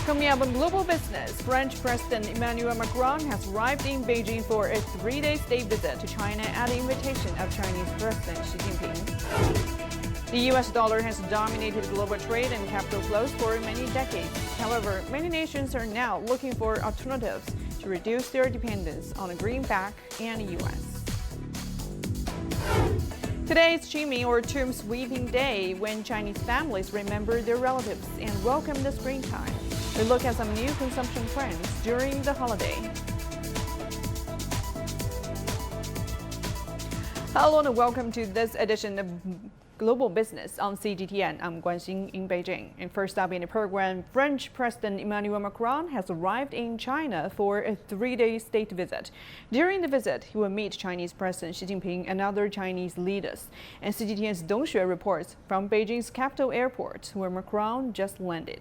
Coming up on Global Business, French President Emmanuel Macron has arrived in Beijing for a 3-day state visit to China at the invitation of Chinese President Xi Jinping. The U.S. dollar has dominated global trade and capital flows for many decades. However, many nations are now looking for alternatives to reduce their dependence on a greenback and the U.S. Today is Qingming, or Tomb Sweeping Day, when Chinese families remember their relatives and welcome the springtime. We look at some new consumption trends during the holiday. Hello and welcome to this edition of Global Business on CGTN. I'm Guanxin in Beijing. And first up in the program, French President Emmanuel Macron has arrived in China for a 3-day state visit. During the visit, he will meet Chinese President Xi Jinping and other Chinese leaders. And CGTN's Dong Xue reports from Beijing's capital airport, where Macron just landed.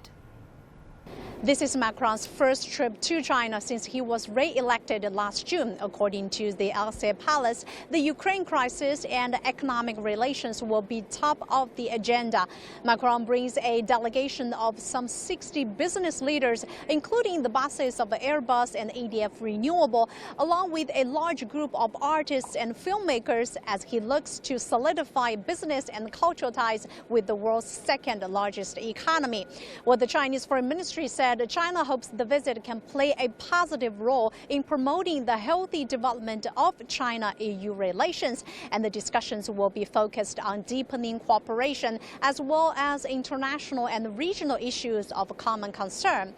This is Macron's first trip to China since he was re-elected last June. According to the Elysee Palace, the Ukraine crisis and economic relations will be top of the agenda. Macron brings a delegation of some 60 business leaders, including the bosses of Airbus and EDF Renewable, along with a large group of artists and filmmakers, as he looks to solidify business and cultural ties with the world's second largest economy. What the Chinese Foreign Ministry said, China hopes the visit can play a positive role in promoting the healthy development of China-EU relations, and the discussions will be focused on deepening cooperation as well as international and regional issues of common concern.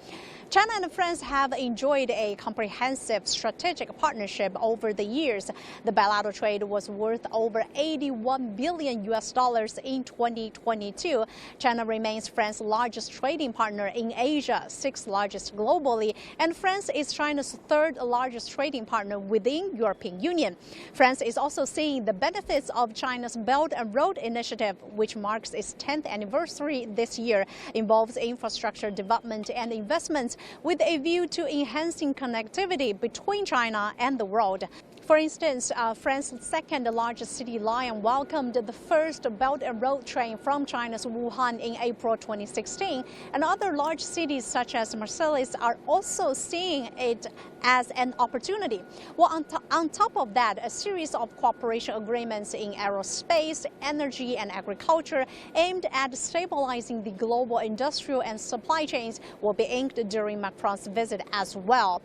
China and France have enjoyed a comprehensive strategic partnership over the years. The bilateral trade was worth over $81 billion in 2022. China remains France's largest trading partner in Asia, 6th largest globally, and France is China's 3rd largest trading partner within European Union. France is also seeing the benefits of China's Belt and Road Initiative, which marks its 10th anniversary this year, involves infrastructure development and investments with a view to enhancing connectivity between China and the world. For instance, France's 2nd largest city, Lyon, welcomed the first Belt and Road train from China's Wuhan in April 2016, and other large cities such as Marseille are also seeing it as an opportunity. Well, on top of that, a series of cooperation agreements in aerospace, energy, and agriculture aimed at stabilizing the global industrial and supply chains will be inked during Macron's visit as well.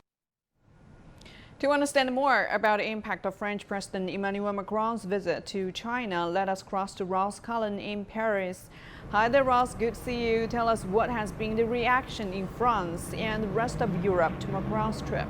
To understand more about the impact of French President Emmanuel Macron's visit to China, let us cross to Ross Cullen in Paris. Hi there, Ross. Good to see you. Tell us what has been the reaction in France and the rest of Europe to Macron's trip.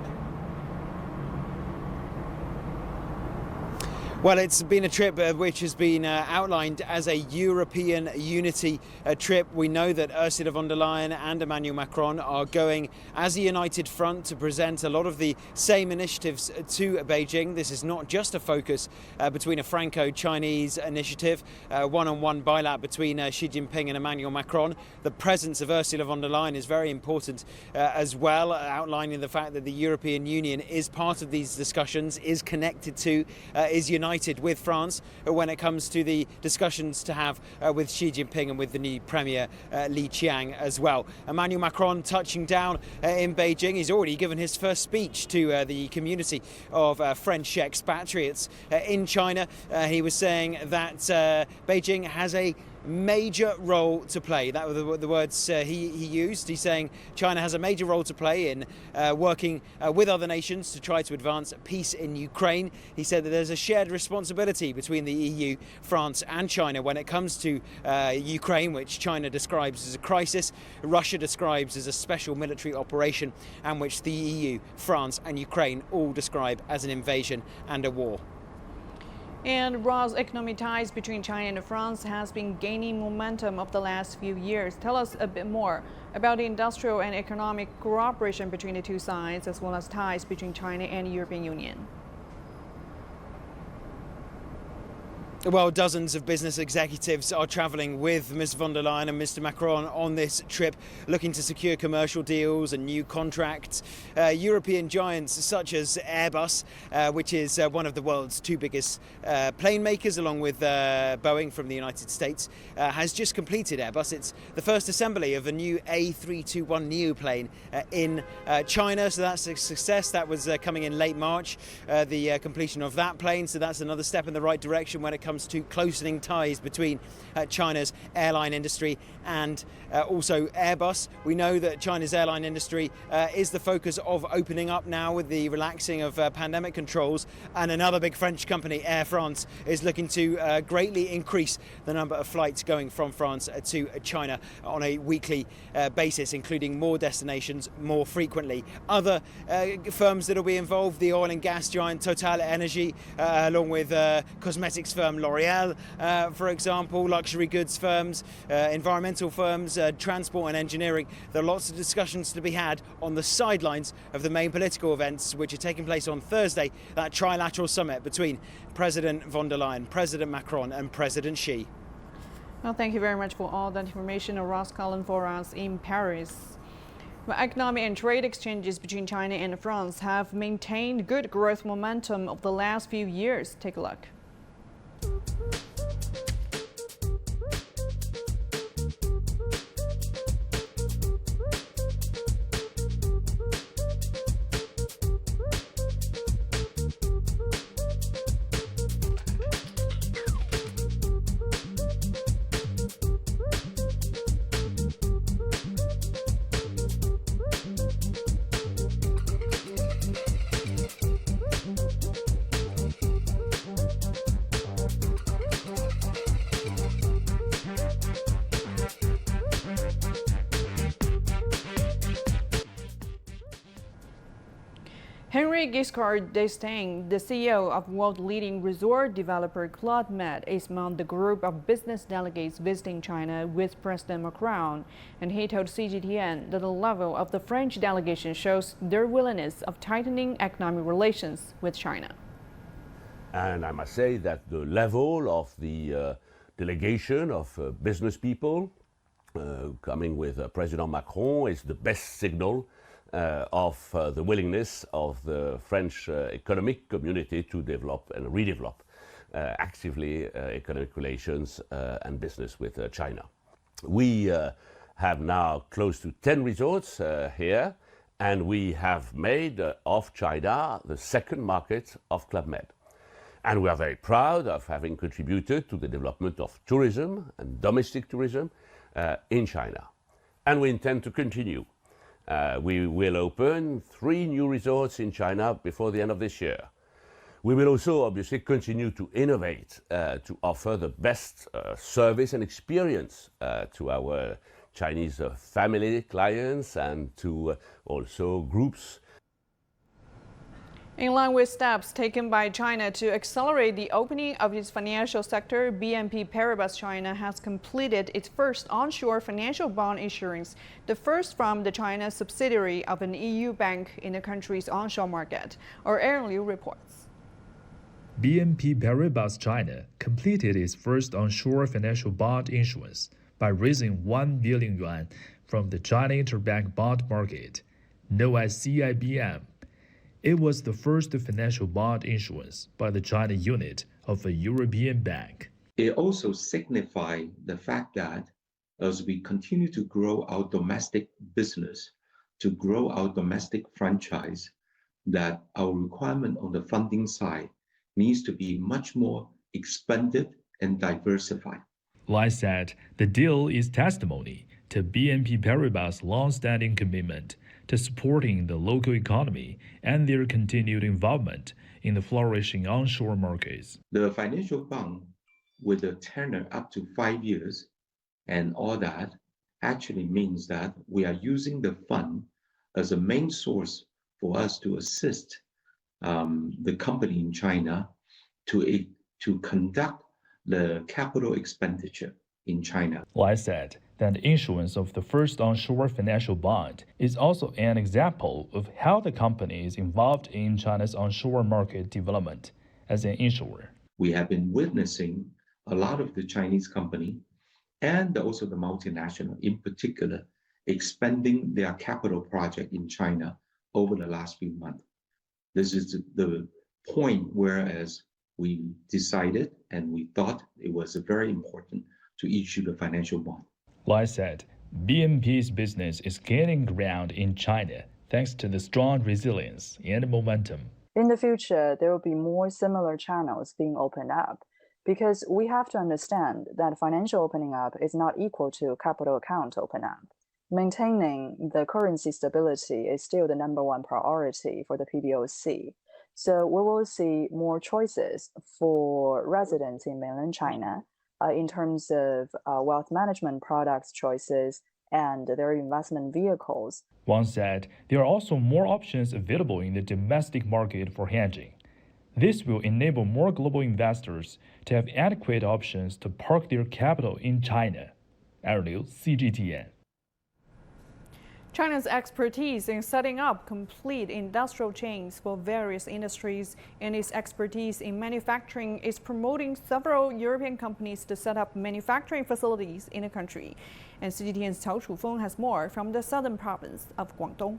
Well, it's been a trip which has been outlined as a European unity trip. We know that Ursula von der Leyen and Emmanuel Macron are going as a united front to present a lot of the same initiatives to Beijing. This is not just a focus between a Franco-Chinese initiative, one-on-one bilat between Xi Jinping and Emmanuel Macron. The presence of Ursula von der Leyen is very important as well, outlining the fact that the European Union is part of these discussions, is connected to, is united with France when it comes to the discussions to have with Xi Jinping and with the new Premier Li Qiang as well. Emmanuel Macron touching down in Beijing. He's already given his first speech to the community of French expatriates in China. He was saying that Beijing has a major role to play. That were the words he used. He's saying China has a major role to play in working with other nations to try to advance peace in Ukraine. He said that there's a shared responsibility between the EU, France and China when it comes to Ukraine, which China describes as a crisis, Russia describes as a special military operation, and which the EU, France and Ukraine all describe as an invasion and a war. And Ross, economic ties between China and France has been gaining momentum over the last few years. Tell us a bit more about the industrial and economic cooperation between the two sides, as well as ties between China and the European Union. Well, dozens of business executives are travelling with Ms von der Leyen and Mr Macron on this trip, looking to secure commercial deals and new contracts. European giants such as Airbus, which is one of the world's two biggest plane makers, along with Boeing from the United States, has just completed Airbus. It's the first assembly of a new A321neo plane in China, so that's a success. That was coming in late March, the completion of that plane, so that's another step in the right direction when it comes to closening ties between China's airline industry and also Airbus. We know that China's airline industry is the focus of opening up now with the relaxing of pandemic controls, and another big French company, Air France, is looking to greatly increase the number of flights going from France to China on a weekly basis, including more destinations more frequently. Other firms that will be involved, the oil and gas giant Total Energy, along with cosmetics firm L'Oreal, for example, luxury goods firms, environmental firms, transport and engineering. There are lots of discussions to be had on the sidelines of the main political events which are taking place on Thursday, that trilateral summit between President von der Leyen, President Macron and President Xi. Well, thank you very much for all that information, Ross Cullen, for us in Paris. Well, economic and trade exchanges between China and France have maintained good growth momentum over the last few years. Take a look. Henry Giscard d'Estaing, the CEO of world-leading resort developer Club Med, is among the group of business delegates visiting China with President Macron, and he told CGTN that the level of the French delegation shows their willingness of tightening economic relations with China. And I must say that the level of the delegation of business people coming with President Macron is the best signal of the willingness of the French economic community to develop and redevelop actively economic relations and business with China. We have now close to 10 resorts here, and we have made of China the second market of Club Med. And we are very proud of having contributed to the development of tourism and domestic tourism in China. And we intend to continue. We will open 3 new resorts in China before the end of this year. We will also obviously continue to innovate to offer the best service and experience to our Chinese family clients and to also groups. In line with steps taken by China to accelerate the opening of its financial sector, BNP Paribas China has completed its first onshore financial bond issuance, the first from the China subsidiary of an EU bank in the country's onshore market. Our Aaron Liu reports. BNP Paribas China completed its first onshore financial bond issuance by raising 1 billion yuan from the China Interbank Bond Market, known as CIBM. It was the first financial bond issuance by the China unit of a European bank. It also signifies the fact that as we continue to grow our domestic business, to grow our domestic franchise, that our requirement on the funding side needs to be much more expanded and diversified. Lai said the deal is testimony to BNP Paribas' long-standing commitment to supporting the local economy and their continued involvement in the flourishing onshore markets. The financial bond with a tenor up to 5 years and all that actually means that we are using the fund as a main source for us to assist the company in China to conduct the capital expenditure in China. Lai said that the issuance of the first onshore financial bond is also an example of how the company is involved in China's onshore market development as an issuer. we have been witnessing a lot of the Chinese company and also the multinational in particular expanding their capital project in China over the last few months. This is the point whereas we decided and we thought it was very important to issue the financial bond. Lai said, BNP's business is gaining ground in China thanks to the strong resilience and momentum. In the future, there will be more similar channels being opened up because we have to understand that financial opening up is not equal to capital account open up. Maintaining the currency stability is still the #1 priority for the PBOC. So we will see more choices for residents in mainland China in terms of wealth management products choices and their investment vehicles. Wang said there are also more options available in the domestic market for hedging. This will enable more global investors to have adequate options to park their capital in China. Aaron Liu, CGTN. China's expertise in setting up complete industrial chains for various industries and its expertise in manufacturing is promoting several European companies to set up manufacturing facilities in the country. And CGTN's Cao Chufeng has more from the southern province of Guangdong.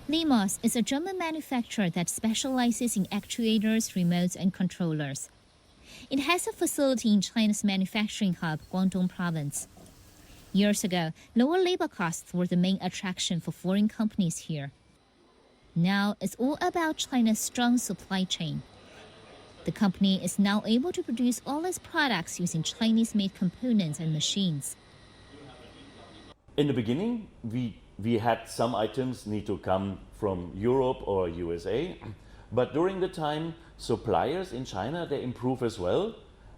LIMAS is a German manufacturer that specializes in actuators, remotes, and controllers. It has a facility in China's manufacturing hub, Guangdong Province. Years ago, lower labor costs were the main attraction for foreign companies here. Now it's all about China's strong supply chain. The company is now able to produce all its products using Chinese-made components and machines. In the beginning, we had some items need to come from Europe or USA, but during the time, suppliers in China, they improve as well,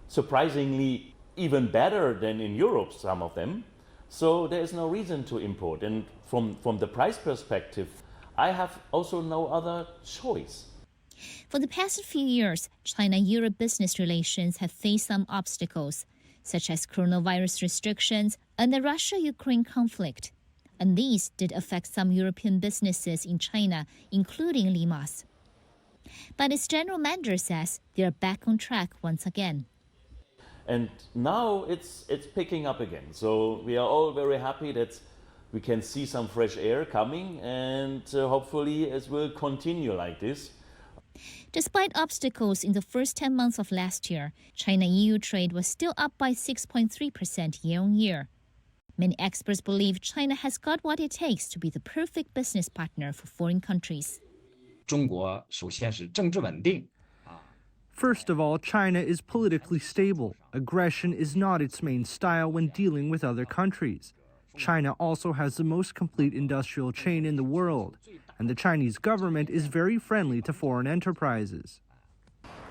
surprisingly even better than in Europe, some of them. So there is no reason to import. And from the price perspective, I have also no other choice. For the past few years, China-Europe business relations have faced some obstacles, such as coronavirus restrictions and the Russia-Ukraine conflict. And these did affect some European businesses in China, including LIMAS. But its general manager says they are back on track once again. And now it's picking up again. So we are all very happy that we can see some fresh air coming, and hopefully it will continue like this. Despite obstacles in the first 10 months of last year, China-EU trade was still up by 6.3% year-on-year. Many experts believe China has got what it takes to be the perfect business partner for foreign countries. 中国首先是政治稳定。 First of all, China is politically stable. Aggression is not its main style when dealing with other countries. China also has the most complete industrial chain in the world, and the Chinese government is very friendly to foreign enterprises.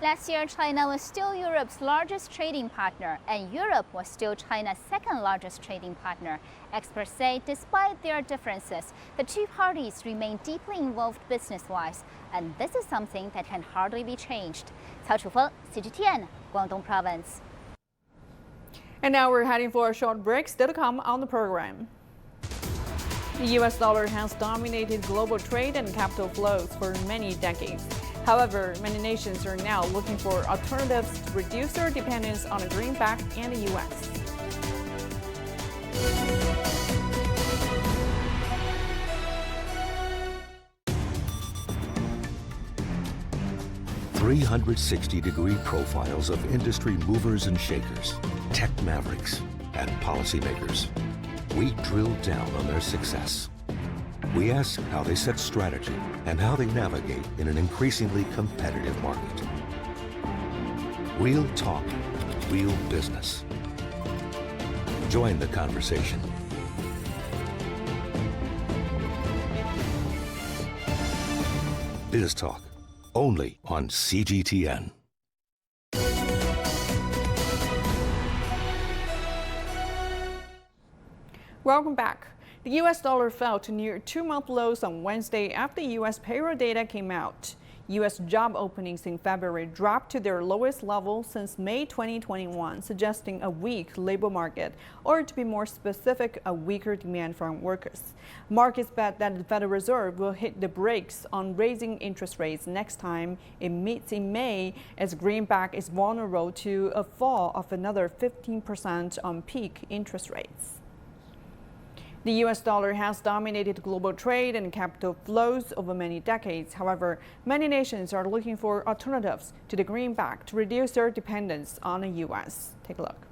Last year, China was still Europe's largest trading partner, and Europe was still China's second largest trading partner. Experts say despite their differences, the two parties remain deeply involved business-wise, and this is something that can hardly be changed. Cao Chufeng, CGTN, Guangdong Province. And now we're heading for a short break. Still to come on the program. The US dollar has dominated global trade and capital flows for many decades. However, many nations are now looking for alternatives to reduce their dependence on a greenback and the US. .360-degree profiles of industry movers and shakers, tech mavericks, and policymakers. We drill down on their success. We ask how they set strategy and how they navigate in an increasingly competitive market. Real talk, real business. Join the conversation. Biz Talk, only on CGTN. Welcome back. The US dollar fell to near two-month lows on Wednesday after US payroll data came out. U.S. job openings in February dropped to their lowest level since May 2021, suggesting a weak labor market, or to be more specific, a weaker demand from workers. Markets bet that the Federal Reserve will hit the brakes on raising interest rates next time it meets in May, as greenback is vulnerable to a fall of another 15% on peak interest rates. The U.S. dollar has dominated global trade and capital flows over many decades. However, many nations are looking for alternatives to the greenback to reduce their dependence on the U.S. Take a look.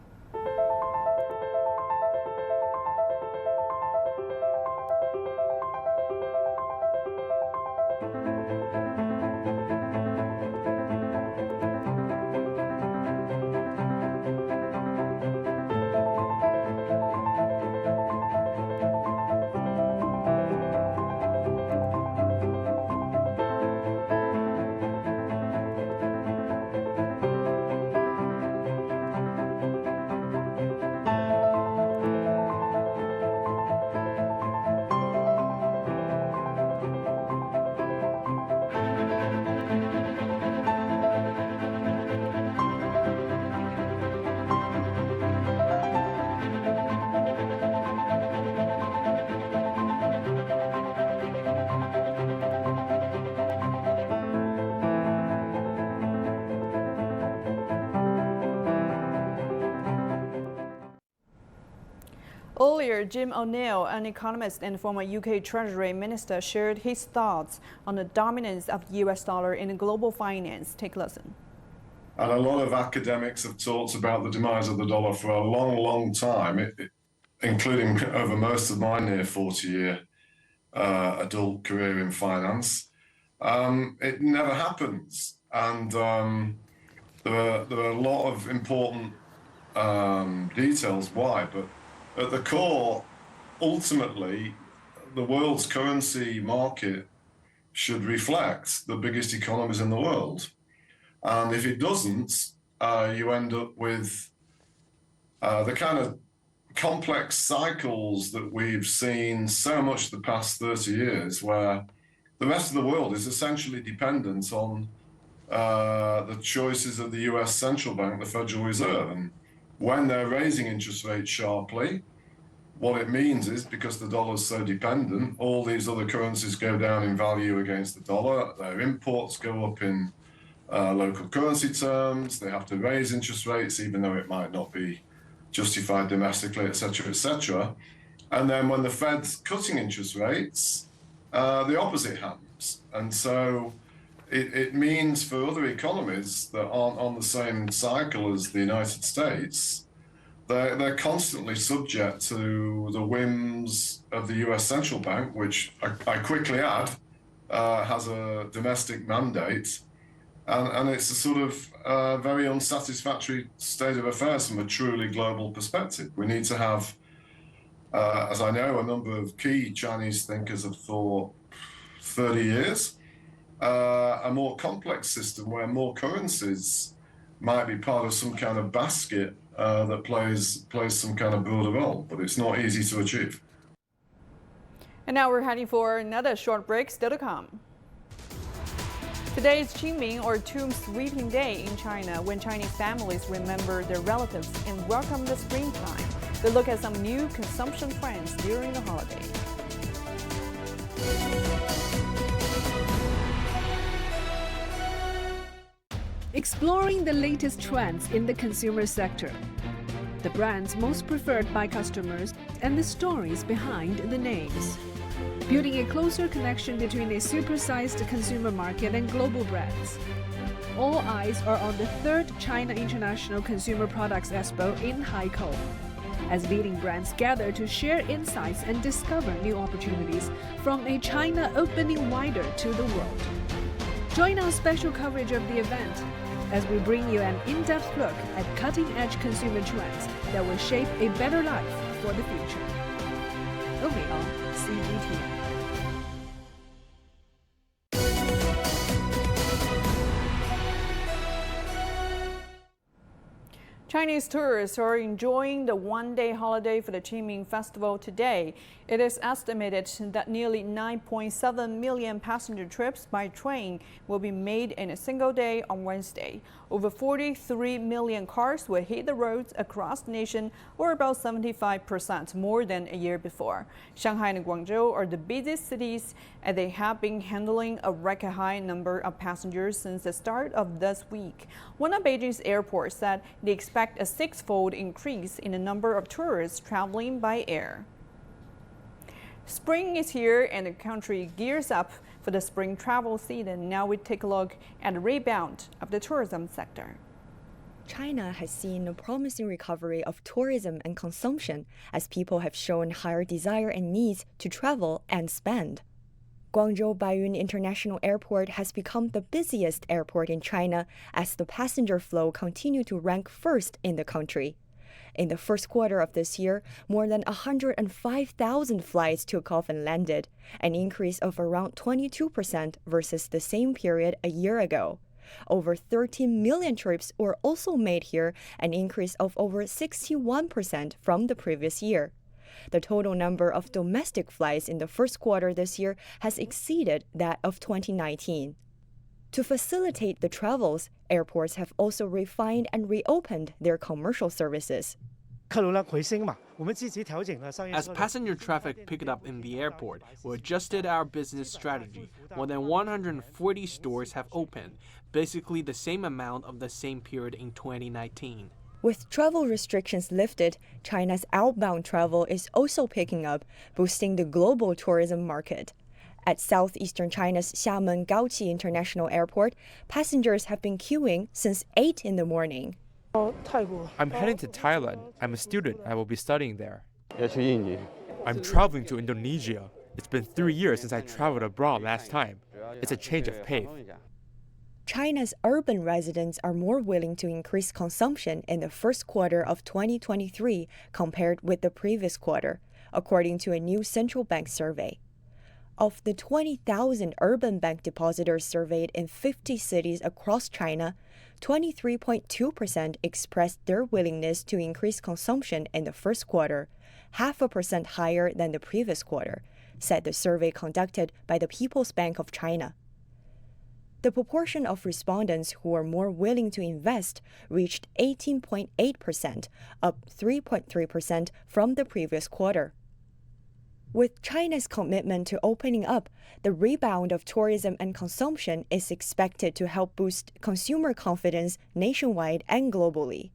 Earlier, Jim O'Neill, an economist and former UK Treasury Minister, shared his thoughts on the dominance of the US dollar in global finance. Take a listen. And a lot of academics have talked about the demise of the dollar for a long, long time, including over most of my near 40-year adult career in finance. It never happens. And there are a lot of important details why, but at the core, ultimately, the world's currency market should reflect the biggest economies in the world. And if it doesn't, you end up with the kind of complex cycles that we've seen so much the past 30 years, where the rest of the world is essentially dependent on the choices of the US central bank, the Federal Reserve. And when they're raising interest rates sharply, what it means is, because the dollar's so dependent, all these other currencies go down in value against the dollar. Their imports go up in local currency terms. They have to raise interest rates, even though it might not be justified domestically, et cetera, and then when the Fed's cutting interest rates, the opposite happens. And so it means for other economies that aren't on the same cycle as the United States, they're constantly subject to the whims of the US central bank, which I quickly add has a domestic mandate. And it's a sort of very unsatisfactory state of affairs from a truly global perspective. We need to have, as I know, a number of key Chinese thinkers have thought 30 years, a more complex system where more currencies might be part of some kind of basket that plays some kind of broader role, but it's not easy to achieve. And now we're heading for another short break. Still to come. Today is Qingming, or Tomb Sweeping Day in China, when Chinese families remember their relatives and welcome the springtime. We'll look at some new consumption trends during the holiday. Exploring the latest trends in the consumer sector, the brands most preferred by customers, and the stories behind the names. Building a closer connection between a supersized consumer market and global brands. All eyes are on the 3rd China International Consumer Products Expo in Haikou, as leading brands gather to share insights and discover new opportunities from a China opening wider to the world. Join our special coverage of the event as we bring you an in-depth look at cutting-edge consumer trends that will shape a better life for the future. Only on CGTN. Chinese tourists are enjoying the one-day holiday for the Qingming Festival today. It is estimated that nearly 9.7 million passenger trips by train will be made in a single day on Wednesday. Over 43 million cars will hit the roads across the nation, or about 75% more than a year before. Shanghai and Guangzhou are the busiest cities, and they have been handling a record high number of passengers since the start of this week. One of Beijing's airports said they expect a six-fold increase in the number of tourists traveling by air. Spring is here and the country gears up for the spring travel season. Now we take a look at the rebound of the tourism sector. China has seen a promising recovery of tourism and consumption as people have shown higher desire and needs to travel and spend. Guangzhou Baiyun International Airport has become the busiest airport in China as the passenger flow continued to rank first in the country. In the first quarter of this year, more than 105,000 flights took off and landed, an increase of around 22% versus the same period a year ago. Over 13 million trips were also made here, an increase of over 61% from the previous year. The total number of domestic flights in the first quarter this year has exceeded that of 2019. To facilitate the travels, airports have also refined and reopened their commercial services. As passenger traffic picked up in the airport, we adjusted our business strategy. More than 140 stores have opened, basically the same amount of the same period in 2019. With travel restrictions lifted, China's outbound travel is also picking up, boosting the global tourism market. At southeastern China's Xiamen Gaoqi International Airport, passengers have been queuing since 8 in the morning. I'm heading to Thailand. I'm a student. I will be studying there. I'm traveling to Indonesia. It's been 3 years since I traveled abroad last time. It's a change of pace. China's urban residents are more willing to increase consumption in the first quarter of 2023 compared with the previous quarter, according to a new central bank survey. Of the 20,000 urban bank depositors surveyed in 50 cities across China, 23.2% expressed their willingness to increase consumption in the first quarter, 0.5% higher than the previous quarter, said the survey conducted by the People's Bank of China. The proportion of respondents who are more willing to invest reached 18.8%, up 3.3% from the previous quarter. With China's commitment to opening up, the rebound of tourism and consumption is expected to help boost consumer confidence nationwide and globally.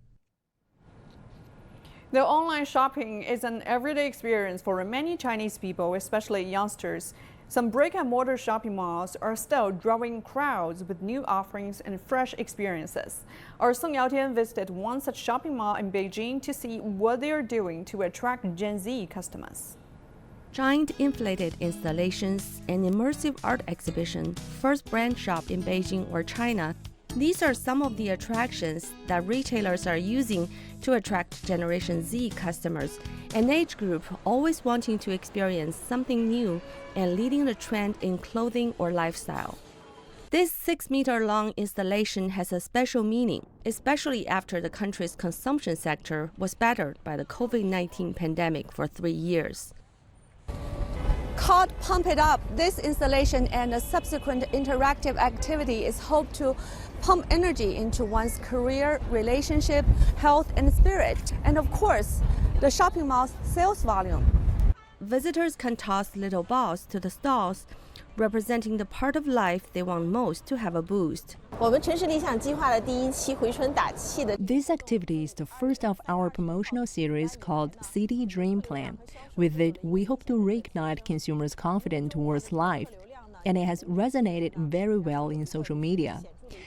The online shopping is an everyday experience for many Chinese people, especially youngsters. Some brick-and-mortar shopping malls are still drawing crowds with new offerings and fresh experiences. Our Song Yaotian visited one such shopping mall in Beijing to see what they are doing to attract Gen Z customers. Giant inflated installations, an immersive art exhibition, first brand shop in Beijing or China. These are some of the attractions that retailers are using to attract Generation Z customers, an age group always wanting to experience something new and leading the trend in clothing or lifestyle. This 6-meter-long installation has a special meaning, especially after the country's consumption sector was battered by the COVID-19 pandemic for 3 years. Called Pump It Up, this installation and a subsequent interactive activity is hoped to pump energy into one's career, relationship, health, and spirit, and of course, the shopping mall's sales volume. Visitors can toss little balls to the stalls, representing the part of life they want most to have a boost. This activity is the first of our promotional series called City Dream Plan. With it, we hope to reignite consumers' confidence towards life, and it has resonated very well in social media.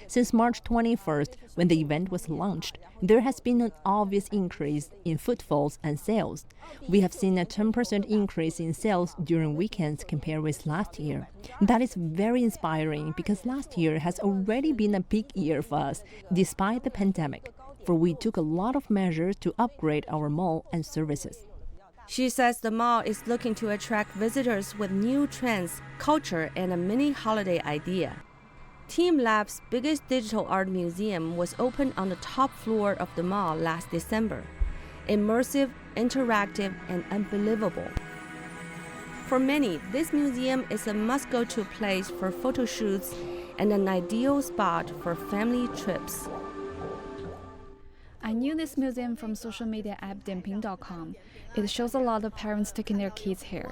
Since March 21st, when the event was launched, there has been an obvious increase in footfalls and sales. We have seen a 10% increase in sales during weekends compared with last year. That is very inspiring because last year has already been a peak year for us, despite the pandemic, for we took a lot of measures to upgrade our mall and services. She says the mall is looking to attract visitors with new trends, culture, and a mini holiday idea. Team Lab's biggest digital art museum was opened on the top floor of the mall last December. Immersive, interactive, and unbelievable. For many, this museum is a must-go-to place for photo shoots and an ideal spot for family trips. I knew this museum from social media app Dianping.com. It shows a lot of parents taking their kids here.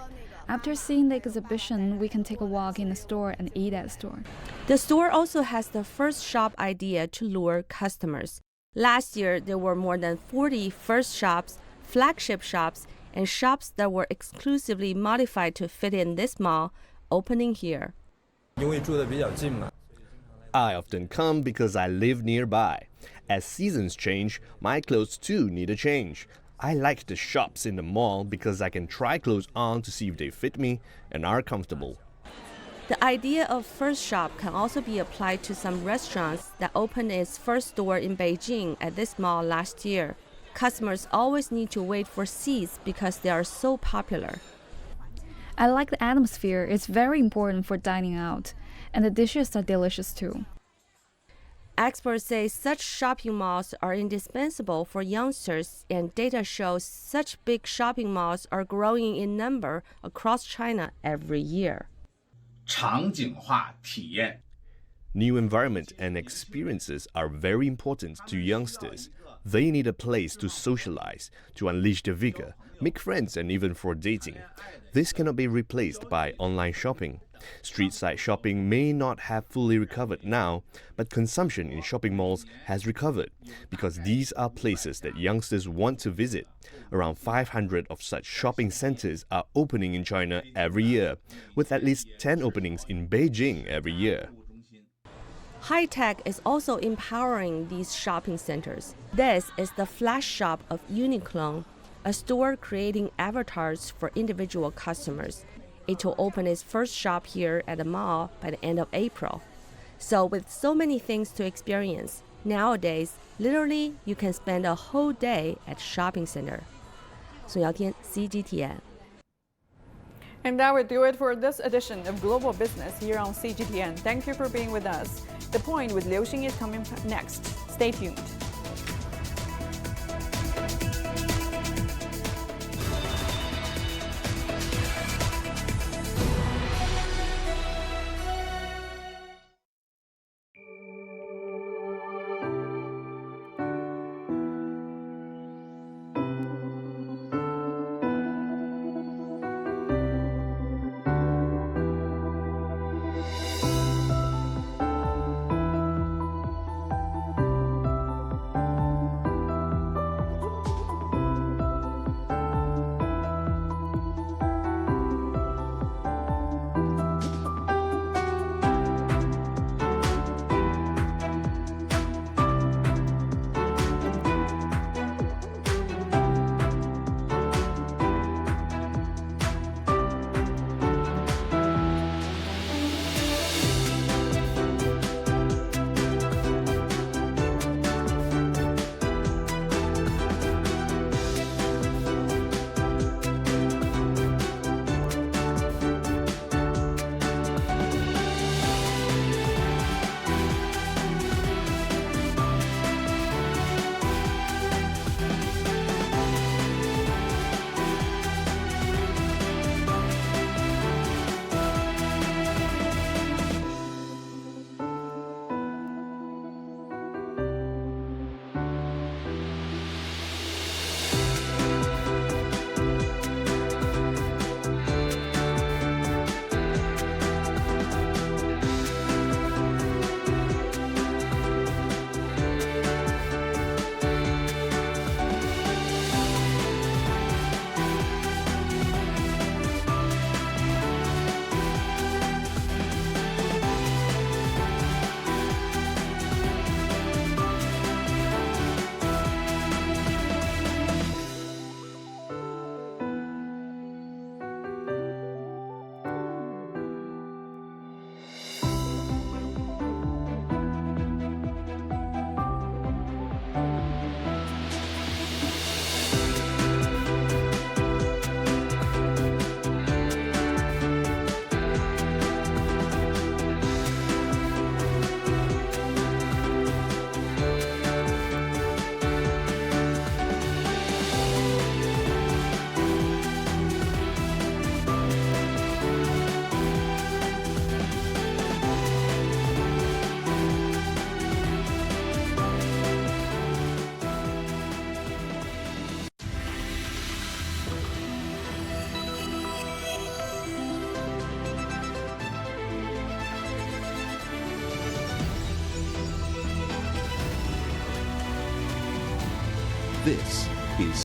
After seeing the exhibition, we can take a walk in the store and eat at the store. The store also has the first shop idea to lure customers. Last year, there were more than 40 first shops, flagship shops, and shops that were exclusively modified to fit in this mall, opening here. I often come because I live nearby. As seasons change, my clothes too need a change. I like the shops in the mall because I can try clothes on to see if they fit me and are comfortable. The idea of first shop can also be applied to some restaurants that opened its first store in Beijing at this mall last year. Customers always need to wait for seats because they are so popular. I like the atmosphere. It's very important for dining out. And the dishes are delicious too. Experts say such shopping malls are indispensable for youngsters, and data shows such big shopping malls are growing in number across China every year. 场景化体验. New environment and experiences are very important to youngsters. They need a place to socialize, to unleash their vigor, make friends, and even for dating. This cannot be replaced by online shopping. Street-side shopping may not have fully recovered now, but consumption in shopping malls has recovered because these are places that youngsters want to visit. Around 500 of such shopping centers are opening in China every year, with at least 10 openings in Beijing every year. High tech is also empowering these shopping centers. This is the flash shop of Uniclone, a store creating avatars for individual customers. It will open its first shop here at the mall by the end of April. So with so many things to experience, nowadays, literally, you can spend a whole day at shopping center. Sun Yaotian, CGTN. And that will do it for this edition of Global Business here on CGTN. Thank you for being with us. The Point with Liu Xing is coming next. Stay tuned. This